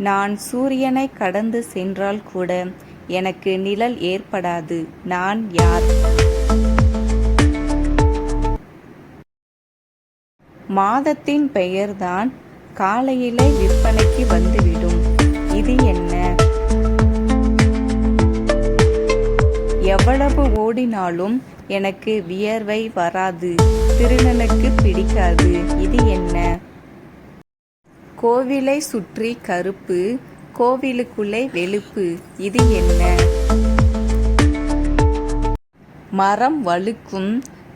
நான் சூரியனை கடந்து சென்றால் கூட எனக்கு நிழல் ஏற்படாது. நான் யார்? மாதத்தின் பெயர்தான் காலையிலே விற்பனைக்கு வந்துவிடும். இது என்ன? எவ்வளவு ஓடினாலும் எனக்கு வியர்வை வராது. திருடனுக்கு பிடிக்காது. இது என்ன? கோவிலை சுற்றி கருப்பு, கோவிலுக்குள்ளே வெளுப்பு. இது என்ன? மரம் வழுக்கும்,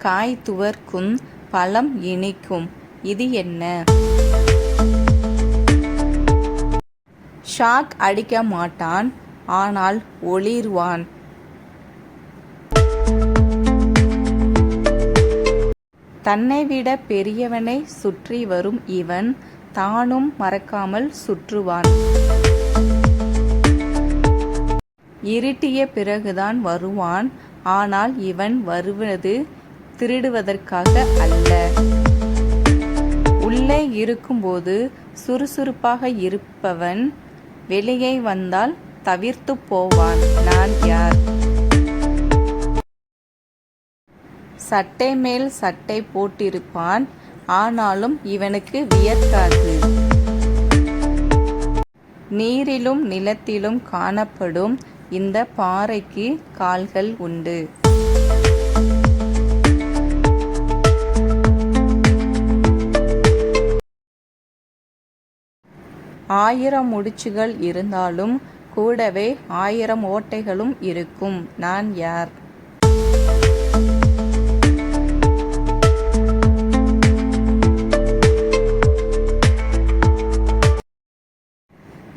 காய் துவர்க்கும், பழம் இனிக்கும். இது என்ன? ஷாக் அடிக்க மாட்டான், ஆனால் ஒளிர்வான். தன்னை விட பெரியவனை சுற்றி வரும் இவன் தானும் மறக்காமல் சுற்றுவான். இருட்டிய பிறகுதான் வருவான், ஆனால் இவன் வருவது திருடுவதற்காக அல்ல. உள்ளே இருக்கும்போது சுறுசுறுப்பாக இருப்பவன் வெளியே வந்தால் தவிர்த்து போவான். நான் யார்? சட்டை மேல் சட்டை போட்டிருப்பான், ஆனாலும் இவனுக்கு வியர்க்காது. நீரிலும் நிலத்திலும் காணப்படும் இந்த பாறைக்கு கால்கள் உண்டு. ஆயிரம் முடிச்சுகள் இருந்தாலும் கூடவே 1000 ஓட்டைகளும் இருக்கும். நான் யார்?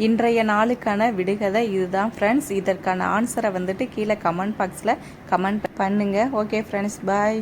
இன்றைய நாளுக்கான விடுகதை இதுதான் ஃப்ரெண்ட்ஸ். இதற்கான ஆன்சரை வந்துட்டு கீழே கமெண்ட் பாக்ஸில் கமெண்ட் பண்ணுங்கள். ஓகே ஃப்ரெண்ட்ஸ், பாய்.